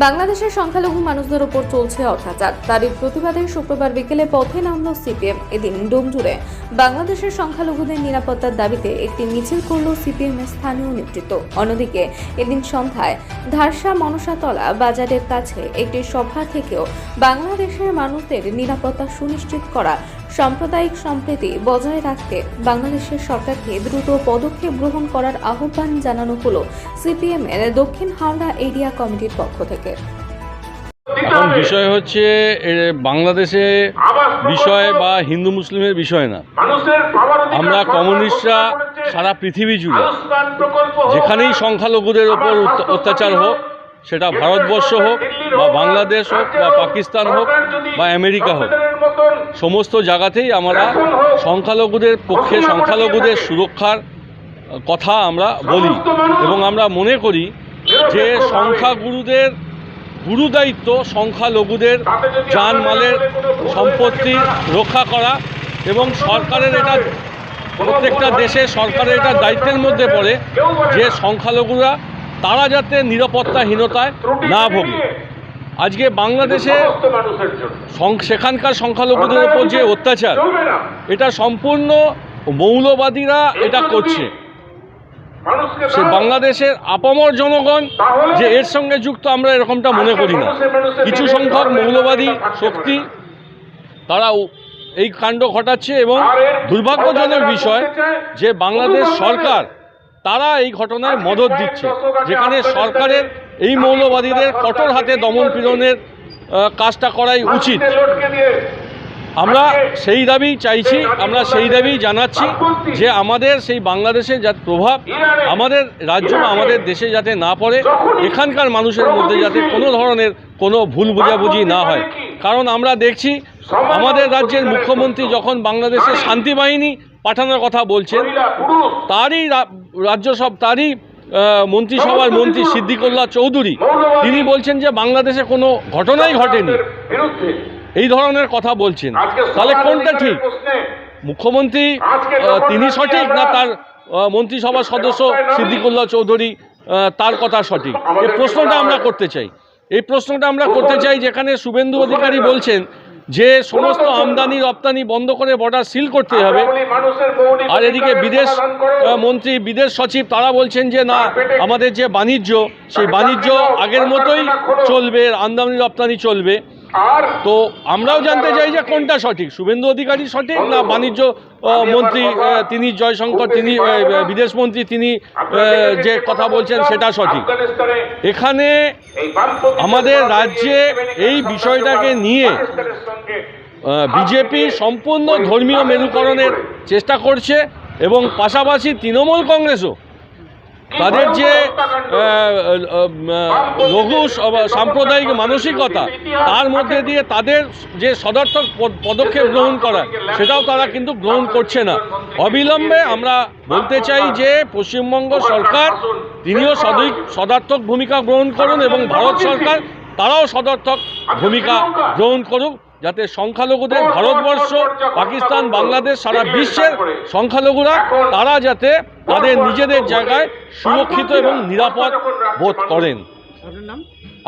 বাংলাদেশের সংখ্যালঘু মানুষদের উপর চলছে অত্যাচার। তারই প্রতিবাদে শুক্রবার বিকেলে পথে নামল সিপিএম। এদিন ডোমজুড়ে বাংলাদেশের সংখ্যালঘুদের নিরাপত্তার দাবিতে একটি মিছিল করল সিপিএমের স্থানীয় নেতৃত্ব। অন্যদিকে এদিন সন্ধ্যায় ধারসা মনসাতলা বাজারের কাছে একটি সভা থেকেও বাংলাদেশের মানুষদের নিরাপত্তা সুনিশ্চিত করা, সাম্প্রদায়িক সম্প্রীতি বজায় রাখতে বাংলাদেশের সরকারকে দ্রুত পদক্ষেপ গ্রহণ করার আহ্বান জানানো হলো সিপিএম এর দক্ষিণ হাওড়া এরিয়া কমিটির পক্ষ থেকে। এখন বিষয় হচ্ছে বাংলাদেশে বিষয় বা হিন্দু মুসলিমের বিষয় না। আমরা কমিউনিস্টরা সারা পৃথিবী জুড়ে যেখানেই সংখ্যালঘুদের ওপর অত্যাচার হোক, সেটা ভারতবর্ষ হোক বা বাংলাদেশ হোক বা পাকিস্তান হোক বা আমেরিকা হোক, সমস্ত জায়গাতেই আমরা সংখ্যালঘুদের পক্ষে, সংখ্যালঘুদের সুরক্ষার কথা আমরা বলি এবং আমরা মনে করি যে সংখ্যাগুরুদের গুরু দায়িত্ব সংখ্যালঘুদের জানমালের সম্পত্তি রক্ষা করা এবং সরকারের এটা, প্রত্যেকটা দেশে সরকারের এটা দায়িত্বের মধ্যে পড়ে যে সংখ্যালঘুরা তারা যাতে নিরাপত্তাহীনতায় না ভোগে। আজকে বাংলাদেশে সেখানকার সংখ্যালঘুদের উপর যে অত্যাচার, এটা সম্পূর্ণ মৌলবাদীরা এটা করছে। সে বাংলাদেশের আপামর জনগণ যে এর সঙ্গে যুক্ত, আমরা এরকমটা মনে করি না। কিছু সংখ্যক মৌলবাদী শক্তি তারা এই কাণ্ড ঘটাচ্ছে এবং দুর্ভাগ্যজনক বিষয় যে বাংলাদেশ সরকার তারা এই ঘটনায় মদত দিচ্ছে, যেখানে সরকারের এই মৌলবাদীদের কঠোর হাতে দমন পীড়নের কাজটা করাই উচিত। আমরা সেই দাবি চাইছি, আমরা সেই দাবি জানাচ্ছি যে আমাদের সেই বাংলাদেশের যাতে প্রভাব আমাদের রাজ্য বা আমাদের দেশে যাতে না পড়ে, এখানকার মানুষের মধ্যে যাতে কোনো ধরনের কোনো ভুল বোঝাবুঝি না হয়। কারণ আমরা দেখছি আমাদের রাজ্যের মুখ্যমন্ত্রী যখন বাংলাদেশের শান্তি বাহিনী পাঠানোর কথা বলছেন, তারই তারই মন্ত্রিসভার মন্ত্রী সিদ্দিকুল্লাহ চৌধুরী তিনি বলছেন যে বাংলাদেশে কোনো ঘটনাই ঘটেনি, এই ধরনের কথা বলছেন। তাহলে কোনটা ঠিক? মুখ্যমন্ত্রী তিনি সঠিক না তার মন্ত্রিসভার সদস্য সিদ্দিকুল্লাহ চৌধুরী তার কথা সঠিক? এই প্রশ্নটা আমরা করতে চাই। এই প্রশ্নটা আমরা করতে চাই যেখানে শুভেন্দু অধিকারী বলছেন যে সমস্ত আমদানি রপ্তানি বন্ধ করে বর্ডার সিল করতে হবে, আর এদিকে বিদেশ মন্ত্রী, বিদেশ সচিব তারা বলছেন যে না, আমাদের যে বাণিজ্য সেই বাণিজ্য আগের মতোই চলবে, আমদানি রপ্তানি চলবে। তো আমরাও জানতে চাই যে কোনটা সঠিক, শুভেন্দু অধিকারী সঠিক না বাণিজ্য মন্ত্রী তিনি জয়শঙ্কর, তিনি বিদেশ মন্ত্রী, তিনি যে কথা বলছেন সেটা সঠিক? এখানে আমাদের রাজ্যে এই বিষয়টাকে নিয়ে বিজেপি সম্পূর্ণ ধর্মীয় মেরুকরণের চেষ্টা করছে এবং পাশাপাশি তৃণমূল কংগ্রেসও তাদের যে লঘু সাম্প্রদায়িক মানসিকতা, তার মধ্যে দিয়ে তাদের যে সদর্থক পদক্ষেপ গ্রহণ করা, সেটাও তারা কিন্তু গ্রহণ করছে না। অবিলম্বে আমরা বলতে চাই যে পশ্চিমবঙ্গ সরকার তিনিও সদর্থক ভূমিকা গ্রহণ করুন এবং ভারত সরকার তারাও সদর্থক ভূমিকা গ্রহণ করুক, যাতে সংখ্যালঘুদের ভারতবর্ষ, পাকিস্তান, বাংলাদেশ, সারা বিশ্বের সংখ্যালঘুরা তারা যাতে তাদের নিজেদের জায়গায় সুরক্ষিত এবং নিরাপদ বোধ করেন।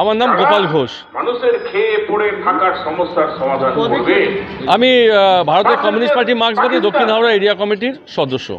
আমার নাম গোপাল ঘোষ। আমি ভারতের কমিউনিস্ট পার্টি মার্ক্সবাদী দক্ষিণ হাওড়া এরিয়া কমিটির সদস্য।